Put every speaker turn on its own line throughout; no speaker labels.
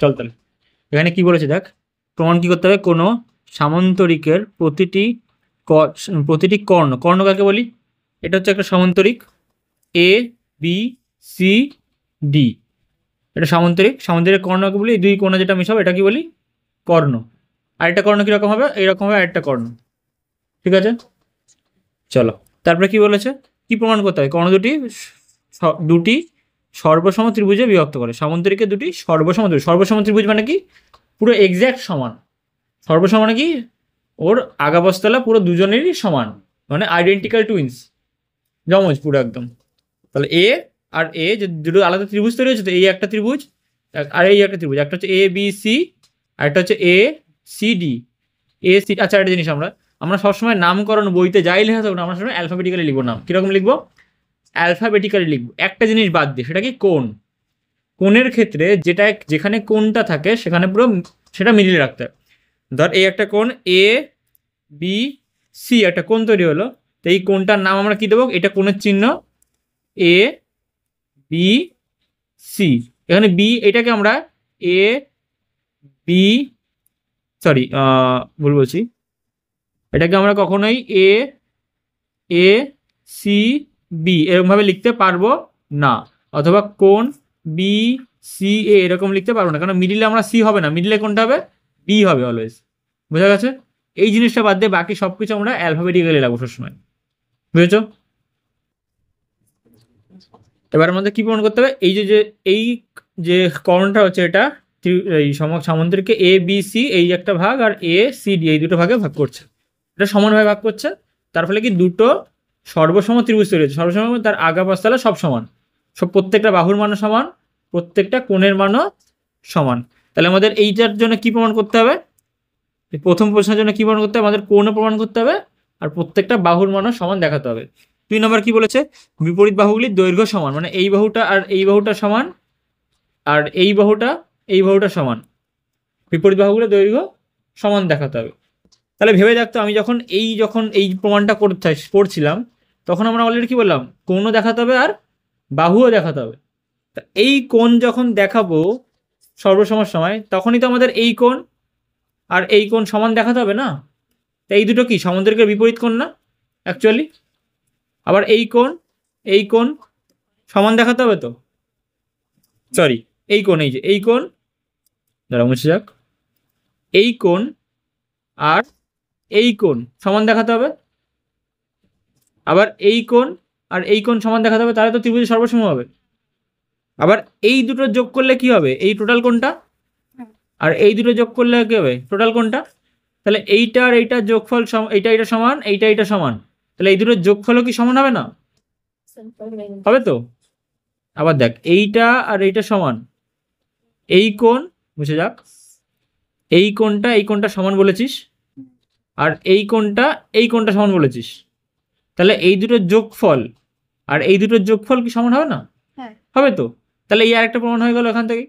চল তাহলে এখানে কি বলেছে দেখ, প্রমাণ কি করতে হবে, কোনো সামান্তরিকের প্রতিটি কর্ণ, কর্ণ কাকে বলি, এটা হচ্ছে একটা সামান্তরিক এ বি সি ডি, এটা সামান্তরিক, সামান্তরিক কর্ণকে বলি, এই দুই কোণা যেটা মিশাবো এটা কি বলি, কর্ণ। আরেকটা কর্ণ কিরকম হবে, এইরকম হবে আরেকটা কর্ণ। ঠিক আছে, চলো তারপরে কি বলেছে, কি প্রমাণ করতে হবে, কর্ণ দুটি সর্বসম ত্রিভুজে বিভক্ত করে, সামান্তরিকের দুটি সর্বসম ত্রিভুজ, সর্বসম ত্রিভুজ মানে কি, পুরো এক্স্যাক্ট সমান, সর্বসম মানে কি, ওর আগাবস্তলা পুরো দুজনেরই সমান, মানে আইডেন্টিক্যাল টুইন্স, জমজ পুরো একদম। তাহলে এ আর এ যে দুটো আলাদা ত্রিভুজ তৈরি হচ্ছে, তো এই একটা ত্রিভুজ আর এই একটা ত্রিভুজ, একটা হচ্ছে এ বি সি আর একটা হচ্ছে A C D, A C. আচ্ছা একটা জিনিস, আমরা আমরা সবসময় নামকরণ বইতে যাই লেখা থাকবো না, আমরা সবসময় অ্যালফাবেটিক্যালি লিখবো নাম, কীরকম লিখবো, অ্যালফাবেটিক্যালি লিখবো। একটা জিনিস বাদ দিয়ে, সেটা কি, কোণ, কোণের ক্ষেত্রে যেটা যেখানে কোণটা থাকে সেখানে পুরো সেটা মিলিয়ে রাখতে হয়। ধর এই একটা কোণ এ বি সি, একটা কোণ তৈরি হলো, তো এই কোণটার নাম আমরা কি দেবো, এটা কোণের চিহ্ন এ বি সি, এখানে বি এটাকে আমরা এ বি, সরি ভুল বলছি, এটাকে আমরা কখনোই এ এ সি বি এরকমভাবে লিখতে পারবো না, অথবা কোণ বি সি এ এরকম লিখতে পারবো না, কারণ মিডিলে আমরা সি হবে না, মিডিলে কোনটা হবে, বি হবে অলওয়েজ। বোঝা গেছে, এই জিনিসটা বাদ দিয়ে বাকি সব কিছু আমরা অ্যালফাবেটিক্যালি লাগবো সবসময়, বুঝেছো? এবার আমাদের কি প্রমাণ করতে হবে, এই যে এই যে কর্ণটা হচ্ছে এটা এই সামান্তরিককে এ বি সি এই একটা ভাগ আর এ সি ডি এই দুটো ভাগে ভাগ করছে, এটা সমানভাবে ভাগ করছে, তার ফলে কি দুটো সর্বসম ত্রিভুজ তৈরি হচ্ছে, সর্বসম তার আগা পাশতলা সব সমান, সব প্রত্যেকটা বাহুর মানও সমান, প্রত্যেকটা কোণের মানও সমান। তাহলে আমাদের এইটার জন্য কি প্রমাণ করতে হবে, প্রথম প্রশ্নের জন্য কি প্রমাণ করতে হবে, আমাদের কোণও প্রমাণ করতে হবে আর প্রত্যেকটা বাহুর মানও সমান দেখাতে হবে। 2 নম্বর কি বলেছে, বিপরীত বাহুগুলির দৈর্ঘ্য সমান, মানে এই বাহুটা আর এই বাহুটা সমান আর এই বাহুটা সমান, বিপরীত বাহুগুলোর দৈর্ঘ্য সমান দেখাতে হবে। তাহলে ভেবে দেখতো, আমি যখন এই প্রমাণটা করছিলাম তখন আমরা অলরেডি কি বললাম, কোণও দেখাতে হবে আর বাহুও দেখাতে হবে। তা এই কোণ যখন দেখাবো সর্বসমের সময়, তখনই তো আমাদের এই কোণ আর এই কোণ সমান দেখাতে হবে না, তা এই দুটো কি সামান্তরিকের বিপরীত কোণ না অ্যাকচুয়ালি, আবার এই কোণ সমান দেখাতে হবে তো, সরি এই কোণ, এই যে এই কোণ, দাঁড়া মুছে যাক, এই কোণ আর এই কোণ সমান দেখাতে হবে, আবার এই কোণ আর এই কোণ সমান দেখাতে হবে, তাহলে তো ত্রিভুজের সর্বসম হবে। আবার এই দুটো যোগ করলে কি হবে, এই টোটাল কোণটা, আর এই দুটো যোগ করলে কি হবে, টোটাল কোণটা। তাহলে এইটা আর এইটার যোগফল এইটা সমান, এইটা সমান, তাহলে এই দুটোর যোগফলও কি সমান হবে না, হবে তো। আবার দেখ এইটা আর এইটা সমান, এই কোণ মুছে যাক, এই কোণটা সমান বলেছিস, আর এই কোণটা সমান বলেছিস, তাহলে এই দুটোর যোগফল আর এই দুটোর যোগফল কি সমান হবে না, হবে তো। তাহলে এই আরেকটা প্রমাণ হয়ে গেল এখান থেকে।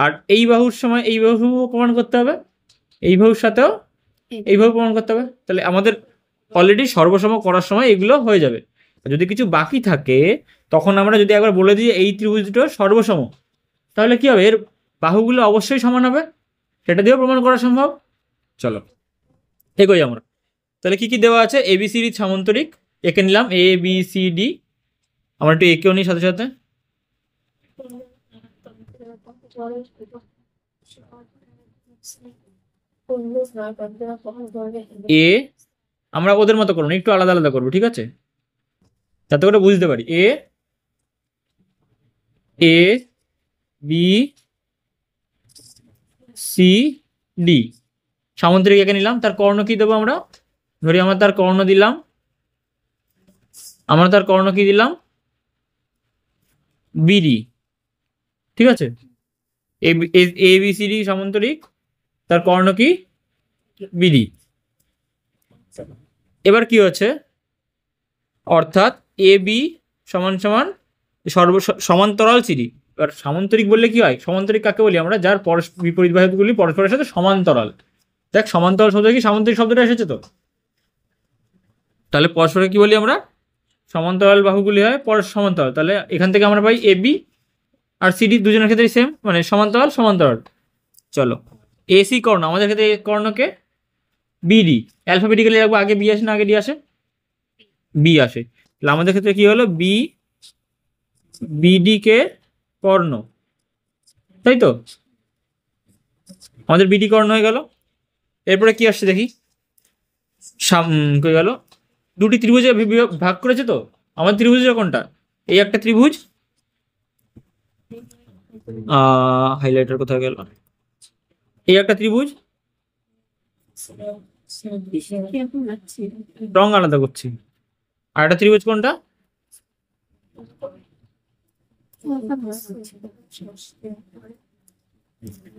আর এই বাহুর সময় এই বাহু প্রমাণ করতে হবে, এই বাহুর সাথেও এই বাহু প্রমাণ করতে হবে, তাহলে আমাদের অলরেডি সর্বসম করার সময় এগুলো হয়ে যাবে। যদি কিছু বাকি থাকে তখন আমরা যদি একবার বলে দিই এই ত্রিভুজ দুটো সর্বসম, তাহলে কি হবে, এর বাহুগুলো অবশ্যই সমান হবে, সেটা দিয়েও প্রমাণ করা সম্ভব। চলো এগোই আমরা, তাহলে কি কি দেওয়া আছে, এবিসিডি সামান্তরিক, একে নিলাম এ বি সি ডি, আমরা একটু একেও নিই সাথে সাথে, এ আমরা ওদের মতো করবো, একটু আলাদা আলাদা করবো, ঠিক আছে, যাতে করে বুঝতে পারি। এ এ বি সি ডি সামান্তরিক একে নিলাম, তার কর্ণ কি দেবো আমরা, ধরি আমরা তার কর্ণ কি দিলাম, বিডি, ঠিক আছে, এ বি সি ডি সামান্তরিক, তার কর্ণ কি, বিডি। এবার কি হচ্ছে, অর্থাৎ এ বি সমান সমান সমান্তরাল সিডি। এবার সামান্তরিক বললে কি হয়, সমান্তরিক কাকে বলি আমরা, যার বিপরীত বাহুগুলি পরস্পরের সাথে সমান্তরাল। দেখ সমান্তরাল শব্দ কি, সামান্তরিক শব্দটা এসেছে তো, তাহলে পরস্পরে কি বলি আমরা, সমান্তরাল বাহুগুলি হয় সমান্তরাল, তাহলে এখান থেকে আমরা পাই এ বি, আর সিডি দুজনের ক্ষেত্রে সেম, মানে সমান্তরাল সমান্তরাল। চলো এসি কর্ণ, আমাদের ক্ষেত্রে কর্ণকে বিডি, অ্যালফাবেটিক্যালি রাখবো, আগে বি আসে না আগে ডি আসে? বি আসে। তাহলে আমাদের ক্ষেত্রে কি হলো, বি বিডি কে কর্ণ, তাই তো? আমাদের বিডি কর্ণ হয়ে গেল। এরপরে কি আসছে দেখি, হয়ে গেল দুটি ত্রিভুজে ভাগ করেছে। তো আমাদের ত্রিভুজের কোনটা? এই একটা ত্রিভুজ, হাইলাইটার কোথায় গেল, এই একটা ত্রিভুজ, রং আলাদা করছি। আর একটা ত্রিভুজ কোনটা?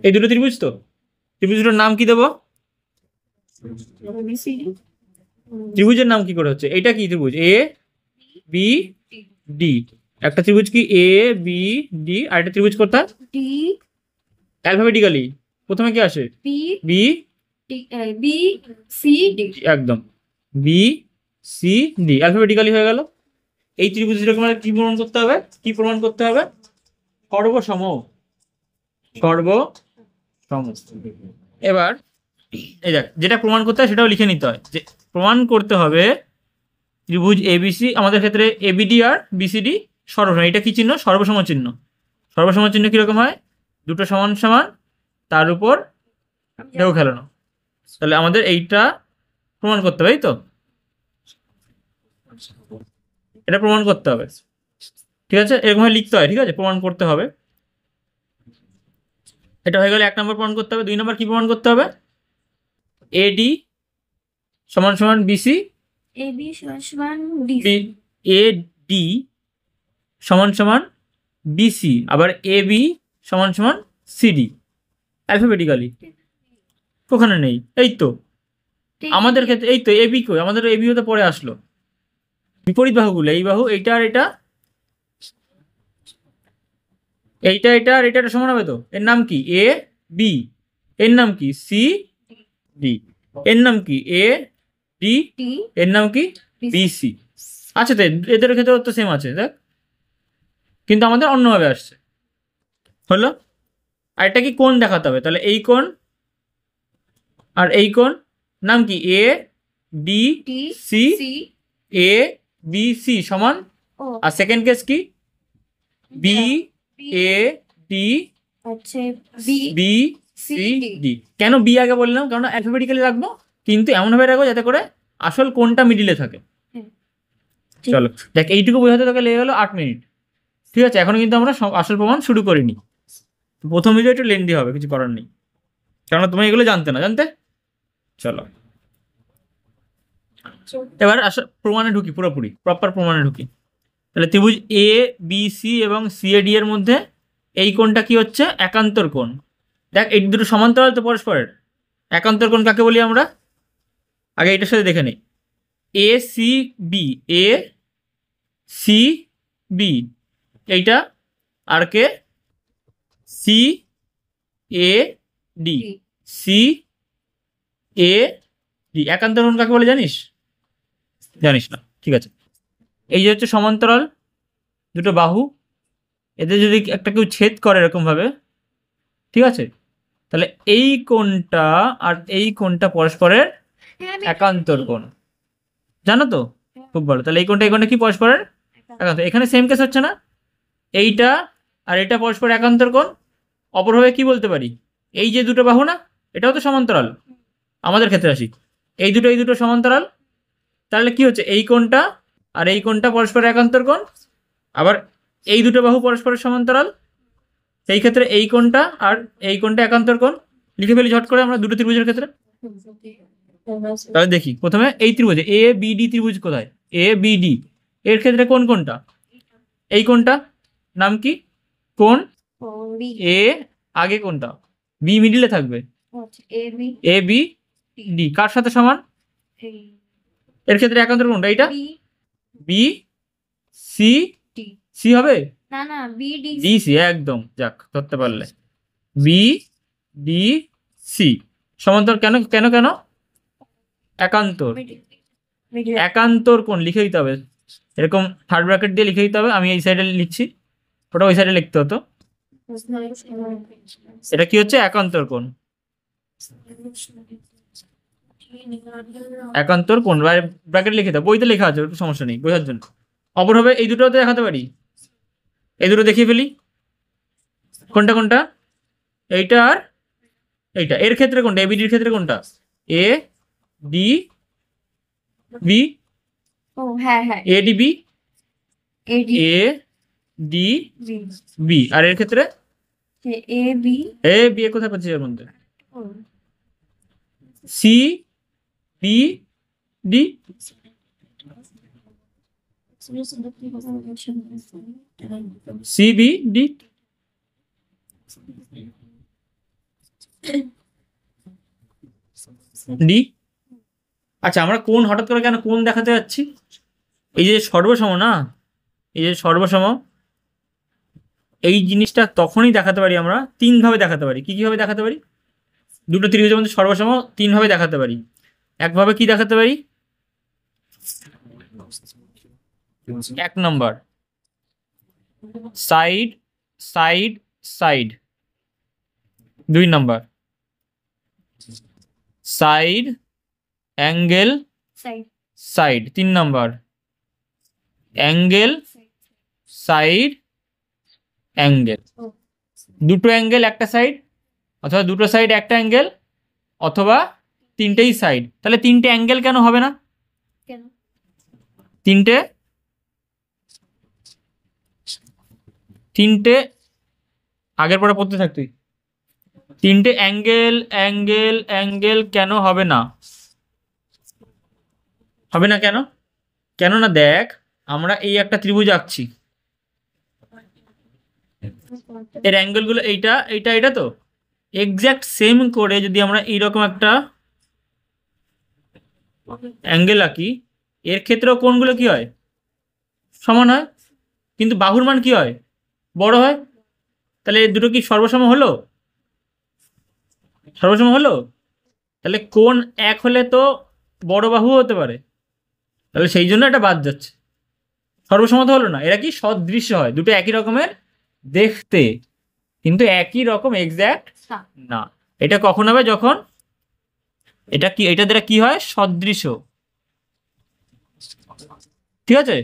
এই দুটো ত্রিভুজ। তো ত্রিভুজটার নাম কি দেবো? ত্রিভুজের নাম কি করে হচ্ছে? এটা কি ত্রিভুজ? A B D. একটা ত্রিভুজ কি এ বি ডি, আর একটা ত্রিভুজ কোথায়?
ডি।
অ্যালফাবেটিক্যালি প্রথমে কি আসে?
B
B
B C D.
একদম, বি সি ডি অ্যালফাবেটিক্যালি হয়ে গেল। এই ত্রিভুজটাকে আমাদের কি প্রমাণ করতে হবে? কি প্রমাণ করতে হবে? সর্বসম, সর্বসম। এবার এই দেখ, যেটা প্রমাণ করতে হয় সেটাও লিখে নিতে হয়, যে প্রমাণ করতে হবে ত্রিভুজ এবিসি, আমাদের ক্ষেত্রে এবিডি আর বিসিডি সর্বসম। এটা কি চিহ্ন? সর্বসম চিহ্ন। সর্বসম চিহ্ন কিরকম হয়? দুটো সমান সমান, তার উপর ঢেউ খেলানো। তাহলে আমাদের এইটা প্রমাণ করতে হবে, এই তো এটা প্রমাণ করতে হবে, ঠিক আছে? এরকম লিখতে হয়, ঠিক আছে? প্রমাণ করতে হবে। এটা হয়ে গেলে 1 নম্বর প্রমাণ করতে হবে। 2 নম্বর কি প্রমাণ করতে হবে? এডি সমান সমান বিসি,
এবি সমান ডি,
এডি সমান সমান বিসি, আবার এবি সমান সমান সিডি অ্যালফাবেটিক্যালি। ওখানে নেই, এই তো আমাদের ক্ষেত্রে এই তো এবি কই, আমাদের এবি হতে পরে আসলো। বিপরীত বাহুগুলো, এই বাহু এইটা আর এটা, এইটা এটা আর এটা সমান হবে। তো এর নাম কি? A B. এর নাম কি? C D. এর নাম কি? A D. এর নাম কি? বিসি। আচ্ছা, তো এদের ক্ষেত্রে তো সেম আছে দেখ, কিন্তু আমাদের অন্যভাবে আসছে। হলো? আর এটা কি কোণ দেখাতে হবে, তাহলে এই কোণ আর এই কোণ নাম কি? A D C, A B C সমান, আর সেকেন্ড কেস কি? B A D B C D. কেন বি আগে বললাম? কারণ অ্যালফাবেটিক্যালি রাখবো, কিন্তু এমনভাবে রাখবো যাতে করে আসল কোণটা মিডিলে থাকে। চলো দেখ, এইটুকু বোঝাতে তোকে লেগে গেলো 8 মিনিট, ঠিক আছে? এখনো কিন্তু আমরা আসল প্রমাণ শুরু করিনি। প্রথম ভিডিও একটু লেন্দি হবে, কিছু করার নেই, কারণ তুমি এগুলো জানতে না জানতে। চলো এবার প্রমাণে ঢুকি, পুরোপুরি প্রপার প্রমাণে ঢুকি। তাহলে ত্রিভুজ এ বি সি এবং সি এ ডি এর মধ্যে এই কোণটা কি হচ্ছে? একান্তর কোণ। দেখ এই দুটো সমান্তরাল তো পরস্পরের, একান্তর কোণ কাকে বলি আমরা? আগে এটার সাথে দেখে নিই। A C B, A C B এইটা, আর কে? C A D, C A D একান্তর কোণ কাকে বলে জানিস? জানিস না, ঠিক আছে। এই যে হচ্ছে সমান্তরাল দুটো বাহু, এদের যদি একটা কেউ ছেদ করে এরকম ভাবে, ঠিক আছে, তাহলে এই কোণটা আর এই কোণটা পরস্পরের একান্তর কোণ, জানো তো? খুব ভালো। তাহলে এই কোণটা কি পরস্পরের একান্তর? এখানে সেম কেস হচ্ছে না? এইটা আর এটা পরস্পর একান্তর কোণ। অপরভাবে কি বলতে পারি? এই যে দুটো বাহু না, এটাও তো সমান্তরাল। আমাদের ক্ষেত্রে আসি, এই দুটো সমান্তরাল, তাহলে কি হচ্ছে? এই কোণটা আর এই কোণটা পরস্পর একান্তর কোণ। আবার এই দুটো বাহু পরস্পরের সমান্তরাল, সেই ক্ষেত্রে এই কোণটা আর এই কোণটা একান্তর কোণ। লিখে ফেলি ঝট করে আমরা দুটো ত্রিভুজের ক্ষেত্রে। তাহলে দেখি প্রথমে এই ত্রিভুজে এ বি ডি ত্রিভুজ কোথায়? এ বি ডি এর ক্ষেত্রে কোন কোণটা? এই কোণটা নাম কি? কোণ এ, আগে কোণটা বি মিডিলে থাকবে, এ বি ডি কার সাথে সমান? এর ক্ষেত্রে একান্তর কোণটা এইটা, বি সি সি হবে
না না বি ডি
ডি সি, একদম, যাক ধরতে পারলে। বি ডি সি সমান্তর কেন কেন কেন? একান্তর, একান্তর কোণ লিখে দিতে হবে, এরকম থার্ড ব্র্যাকেট দিয়ে লিখে দিতে হবে। আমি এই সাইডে লিখছি, ওটা ওই সাইডে লিখতে হতো। এটা কি হচ্ছে? একান্তর কোণ। একান্তর কোণ ব্র্যাকেট লিখে দাও, বইতে লেখা আছে, সমস্যা নেই বোঝার জন্য। অপর হবে এই দুটো তো দেখাতে পারি, এই দুটো দেখিয়ে ফেলি। কোনটা কোনটা? এইটা আর এইটা। এর ক্ষেত্রে কোনটা? এবিডির ক্ষেত্রে কোনটা? এ ডি বি।
ও হ্যাঁ হ্যাঁ,
A D B,
AD
A D
B,
B. আর এর ক্ষেত্রে
এ বি,
এ বি। এ কোথায় পাচ্ছি এর মধ্যে? C B D. C B D. D. আচ্ছা, আমরা কোন হঠাৎ করে কেন কোন দেখাতে যাচ্ছি? এই যে সর্বসম না, এই যে সর্বসম, এই জিনিসটা তখনই দেখাতে পারি আমরা তিন ভাবে দেখাতে পারি। কি ভাবে দেখাতে পারি? দুটো ত্রিভুজের মধ্যে সর্বসম তিন ভাবে দেখাতে পারি। একভাবে কি দেখাতে পারি? এক নম্বর, সাইড সাইড সাইড। দুই নম্বর, সাইড অ্যাঙ্গেল
সাইড,
সাইড। তিন নম্বর, অ্যাঙ্গেল সাইড অ্যাঙ্গেল। দুটো অ্যাঙ্গেল একটা সাইড, অথবা দুটো সাইড একটা অ্যাঙ্গেল, অথবা তিনটেই সাইড। তাহলে তিনটে অ্যাঙ্গেল কেন হবে না?
কেন?
তিনটে আগের পরে পড়তে থাকতুই। তিনটে অ্যাঙ্গেল অ্যাঙ্গেল অ্যাঙ্গেল কেন হবে না? হবে না কেন? কেননা দেখ, আমরা এই একটা ত্রিভুজ আঁকছি, এর অ্যাঙ্গেলগুলো এইটা এইটা এটা, তো এক্স্যাক্ট সেম করে যদি আমরা এইরকম একটা অ্যাঙ্গেল আঁকি, এর ক্ষেত্রেও কোণগুলো কি হয়? সমান হয়, কিন্তু বাহুর মান কি হয়? বড় হয়। তাহলে এই দুটো কি সর্বসম হলো? সর্বসম হলো। তাহলে কোণ এক হলে তো বড় বাহু হতে পারে, তাহলে সেই জন্য এটা বাদ যাচ্ছে। সর্বসম তো হলো না। এরা কি সদৃশ্য হয়, দুটো একই রকমের দেখতে, কিন্তু একই রকম এক্স্যাক্ট না। এটা কখন হবে? যখন এটা কি, এটা দ্বারা কি হয়? সদৃশ্য। ঠিক আছে,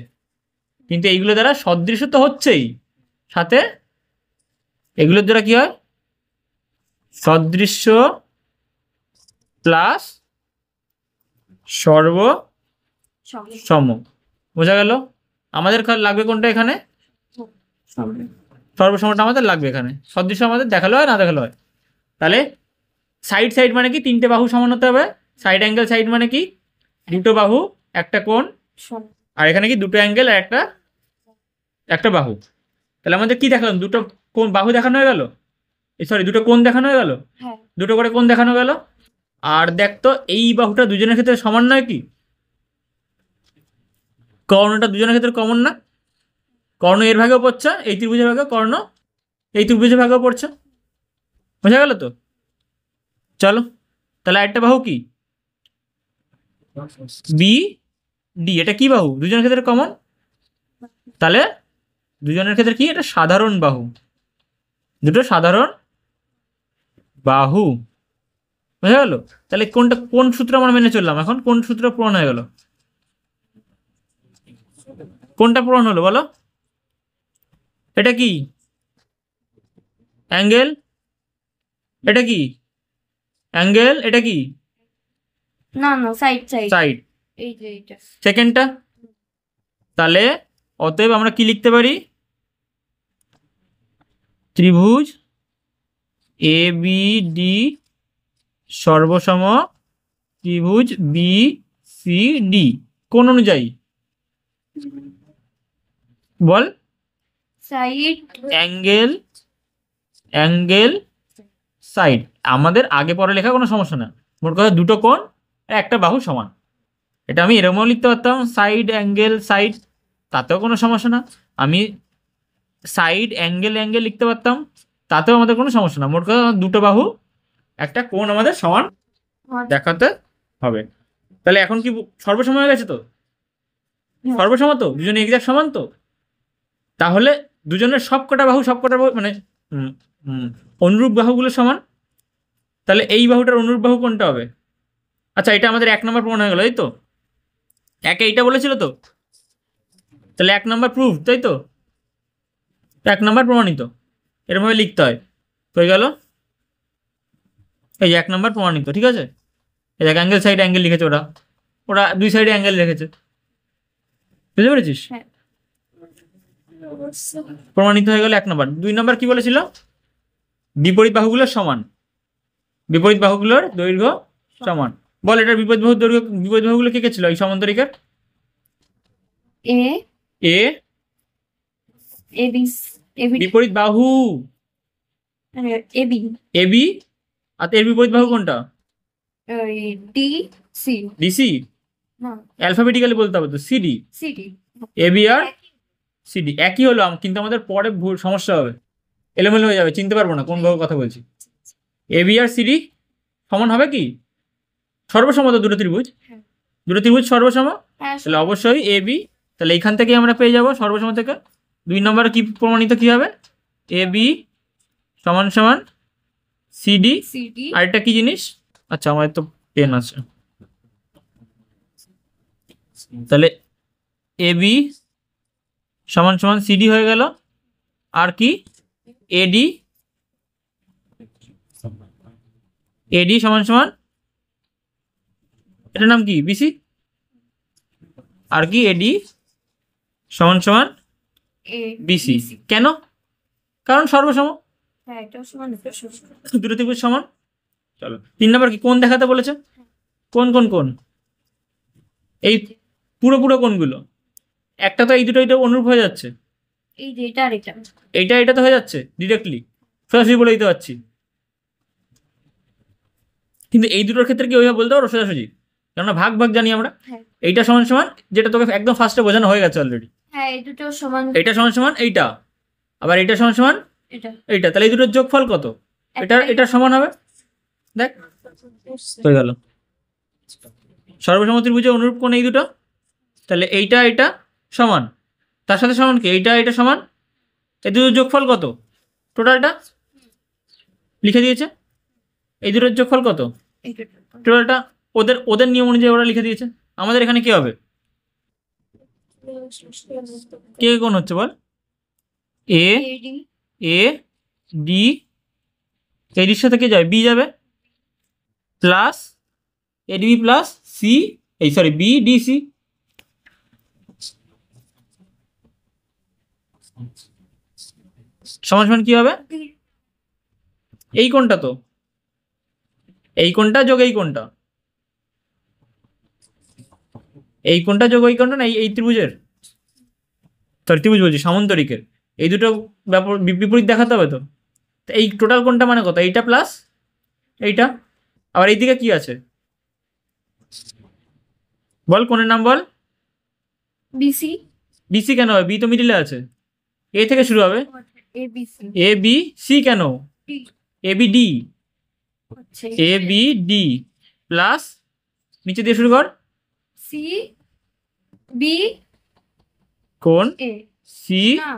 কিন্তু এইগুলো দ্বারা সদৃশ্য তো হচ্ছেই, সাথে এগুলোর দ্বারা কি হয়? সদৃশ্য প্লাস সর্বসম। বোঝা গেল? আমাদের লাগবে কোনটা এখানে? সর্বসমটা আমাদের লাগবে এখানে। সদৃশ্য আমাদের দেখালো হয়, না দেখালো হয়। তাহলে সাইড সাইড মানে কি? তিনটে বাহু সমান হতে হবে। সাইড অ্যাঙ্গেল সাইড মানে কি? দুটো বাহু একটা কোণ। আর এখানে কি? দুটো অ্যাঙ্গেল আর একটা বাহু। তাহলে আমাদের কি দেখালাম? দুটো কোণ বাহু দেখানো হয়ে গেল, সরি দুটো কোণ দেখানো হয়ে গেল, দুটো করে কোণ দেখানো গেল। আর দেখ তো, এই বাহুটা দুজনের ক্ষেত্রে সমান নয় কি? কর্ণটা দুজনের ক্ষেত্রে কমন না? কর্ণ এর ভাগেও পড়ছে, এই ত্রিভুজের ভাগেও কর্ণ এই ত্রিভুজের ভাগেও পড়ছে। বোঝা গেল তো? চলো, তাহলে একটা বাহু কি? B D. এটা কি বাহু? দুজনের ক্ষেত্রে কমন। তাহলে দুজনের ক্ষেত্রে কি? এটা সাধারণ বাহু, দুটো সাধারণ বাহু। বোঝা গেল? তাহলে কোনটা, কোন সূত্র আমরা মেনে চললাম? এখন কোন সূত্র পূরণ হয়ে গেল? কোনটা পূরণ হলো বলো? এটা কি? অ্যাঙ্গেল। এটা কি? অ্যাঙ্গেল। এটা কি?
না না, সাইড সাইড,
সাইড।
এই যে এটা
সেকেন্ডটা। তাহলে অতএব আমরা কি লিখতে পারি? ত্রিভুজ এ বি ডি সর্বসম ত্রিভুজ বি সি ডি কোন অনুযায়ী? বল।
Side
angle angle side. আমাদের আগে পরে লেখা কোনো সমস্যা না। মোট কথা দুটো কোণ একটা বাহু সমান। এটা আমি এরকমও লিখতে পারতাম, সাইড অ্যাঙ্গেল সাইড, তাতেও কোনো সমস্যা না। আমি সাইড অ্যাঙ্গেল অ্যাঙ্গেল লিখতে পারতাম, তাতেও আমাদের কোনো সমস্যা না। মোট কথা দুটো বাহু একটা কোণ আমাদের সমান দেখাতে হবে। তাহলে এখন কি সর্বসম হয়ে গেছে? তো সর্বসম তো, দুজনে এক্সাক্ট সমান তো। তাহলে দুজনের সবকটা বাহু মানে হুম, হুম। অনুরূপ বাহুগুলো সমান, তাহলে এই বাহুটার অনুরূপ বাহু কোনটা হবে? আচ্ছা, এটা আমাদের 1 নম্বর প্রমাণ হয়ে গেল, তাই তো? একে এইটা বলেছিল তো, তাহলে 1 নম্বর প্রুফ, তাই তো? 1 নম্বর প্রমাণিত, এরকমভাবে লিখতে হয়। হয়ে গেল, এই যে 1 নম্বর প্রমাণিত, ঠিক আছে? এই দেখ, অ্যাঙ্গেল সাইড অ্যাঙ্গেল লিখেছে ওরা, ওরা দুই সাইডে অ্যাঙ্গেল রেখেছে, বুঝতে পেরেছিস?
হ্যাঁ।
প্রমাণিত হয়ে গেল 1 নম্বর। 2 নম্বর কি বলেছিল? বিপরীত বাহুগুলোর সমান, বিপরীত বাহুগুলোর দৈর্ঘ্য সমান। বল, এটার বিপরীত বাহুর দৈর্ঘ্য, বিপরীত বাহুগুলো কে কে ছিল এই সমান্তরিকের?
এ
এ
এ বি এ বি
বিপরীত বাহু
এ বি
এ বি, আর এর বিপরীত বাহু কোনটা?
D C.
ডিসি,
না,
অ্যালফাবেটিক্যালি বলতে হবে তো, CD.
C D.
A B আর সিডি একই হলো, কিন্তু আমাদের পরে সমস্যা হবে, এলোমেলো হয়ে যাবে, চিনতে পারবো না কোন বাহুর কথা বলছি। এ বি আর সিডি সমান হবে কি? সর্বসম তো দুটো ত্রিভুজ,
হ্যাঁ।
দুটো ত্রিভুজ সর্বসম,
হ্যাঁ,
তাহলে অবশ্যই এ বি, তাহলে এইখান থেকে আমরা পেয়ে যাব সর্বসম থেকে। 2 নম্বর কি প্রমাণিত কি হবে? এ বি সমান সমান সিডি।
C D.
আরেকটা কি জিনিস? আচ্ছা, আমার তো পেন আছে, তাহলে এ বি সমান সমান সিডি হয়ে গেল। আর কি? এডি, এডি সমান সমান, এটার নাম কি? বিসি। আর কি? এডি সমান সমান
এ
বিসি। কেন? কারণ সর্বসম,
হ্যাঁ, এটাও সমান, এটাও সমান।
দুটো ত্রিভুজ সমান। চলো, 3 নম্বর কি? কোণ দেখাতে বলেছে। কোন কোন কোন? এই পুরো পুরো কোণগুলো, একটা তো এই দুটো এটা অনুরূপ হয়ে যাচ্ছে,
এই যে এটা আর এটা।
এইটা এটা তো হয়ে যাচ্ছে ডিরেক্টলি, সোজাসুজি বলে দিতে পারছি। কিন্তু এই দুটোর ক্ষেত্রে কি ওইভাবে বলতে পারো সোজাসুজি? কেননা ভাগ ভাগ জানি আমরা।
হ্যাঁ,
এইটা সমান সমান, যেটা তোকে একদম ফার্স্টে বোঝানো হয়ে গেছে অলরেডি,
হ্যাঁ, এই দুটো সমান।
এইটা সমান সমান এইটা, আবার এইটা সমান সমান
এটা
এইটা, তাহলে এই দুটোর যোগফল কত? এটা এটা সমান হবে, দেখ হয়ে গেল। সর্বসম ত্রিভুজের অনুরূপ কোণ এই দুটো, তাহলে এইটা এটা সমান, তার সাথে সমান কি? এইটা এটা সমান, এই দুটোর যোগফল কত? টোটালটা লিখে দিয়েছে, এই দুটোর যোগফল কত?
এই দুটো।
টোটালটা ওদের ওদের নিয়ম অনুযায়ী ওরা লিখে দিয়েছে। আমাদের এখানে কি হবে? কে কোণ হচ্ছে বল? এ
এ ডি
এ ডি, এডির সাথে কে যাবে? বি যাবে, প্লাস এডিবি প্লাস সি, এই সরি বি ডি সি। সমান সমান কি হবে? এই কোণটা তো, এই কোণটা যোগ এই কোণটা, এই কোণটা যোগ এই কোণটা না, এই ত্রিভুজের, সরি ত্রিভুজ বলছি, সামন্তরিকের এই দুটো বিপরীত দেখাতে হবে তো। তো এই টোটাল কোণটা মানে কত? এইটা প্লাস এইটা, আবার এইদিকে কি আছে বল, কোণের নাম বল।
বিসি।
বিসি কেন হবে? বি তো মিডিলে আছে, এ থেকে শুরু হবে।
এ B C
A B C কেন?
ডি
এ বি ডি,
হচ্ছে
এ বি ডি প্লাস, নিচে দিয়ে শুরু কর,
সি বি
কোণ
এ।
সি
না,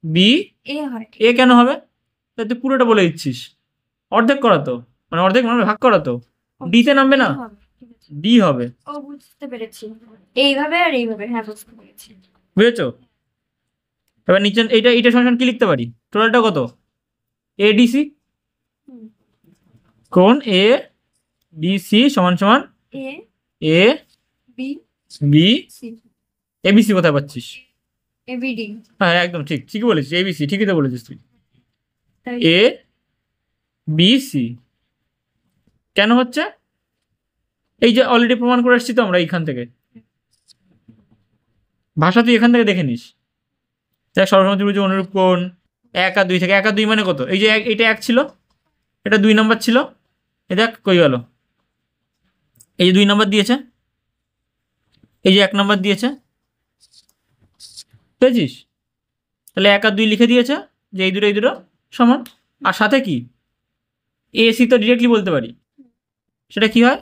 বি
এ হয়।
এ কেন হবে? তাই তুই পুরোটা বলে দিচ্ছিস, অর্ধেক করা তো, মানে অর্ধেক মানে ভাগ করা তো, ডিতে নামবে না,
এই হবে, ঠিক আছে।
ডি হবে।
ও, বুঝতে পেরেছি, এইভাবে আর এইভাবে, হ্যাঁ বুঝতে পেরেছি।
বুঝেছো? এবার নিচে এইটা এইটা সমান কি লিখতে পারি? টোটালটা কত? এ ডিসি,
হুম।
কোণ এ ডিসি সমান সমান
এ
A
B
B,
C
ABC কোথায় পাচ্ছিস?
A B D.
হ্যাঁ একদম ঠিক, ঠিকই বলেছিস, এবিসি ঠিকই তো বলেছিস তুই।
তাই
এ বি সি কেন হচ্ছে? এই যে অলরেডি প্রমাণ করে এসেছি তো আমরা এইখান থেকে, ভাষা তুই এখান থেকে দেখে নিস। দেখ, সর্বসম ত্রিভুজ অনুরূপ কোণ 1 আর 2 থেকে, 1 আর 2 মানে কত? এই যে এইটা 1 ছিল, এটা 2 নম্বর ছিল, এই দেখ কই গেল, এই যে 2 নম্বর দিয়েছে, এই যে 1 নম্বর দিয়েছে, পেয়েছিস? তাহলে 1 আর 2 লিখে দিয়েছে যে এই দুটো সমান। আর সাথে কি? এসি তো ডিরেক্টলি বলতে পারি, সেটা কি হয়?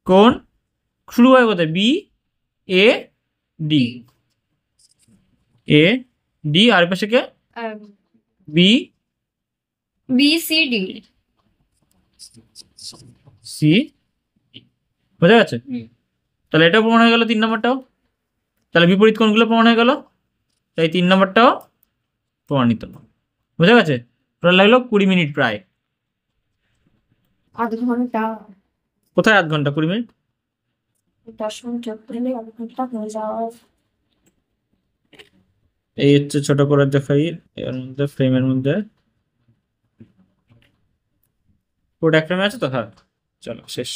কোণ শুরু হয় কোথায়? B A D, A D আর পাশে কে?
আর
B
B C D.
C, বোঝা গেছে?
হুম।
তাহলে এটাও প্রমাণ হয়ে গেল 3 নম্বরটাও। তাহলে বিপরীত কোণগুলো প্রমাণ হয়ে গেল, তাই 3 নম্বরটাও প্রমাণিত। বোঝা গেছে? টোটাল লাগলো 20 মিনিট প্রায়।
আধ ঘন্টা।
কোথায় আধ ঘন্টা 20 মিনিট?
10 মিনিট যোগ করলে আধ ঘন্টা হয়ে যাওয়ার।
এই হচ্ছে ছোট করে ফাইল, এর মধ্যে ফ্রেমের মধ্যে পুরোটা এক ফ্রেমে আছে তো? হ্যাঁ, চলো শেষ।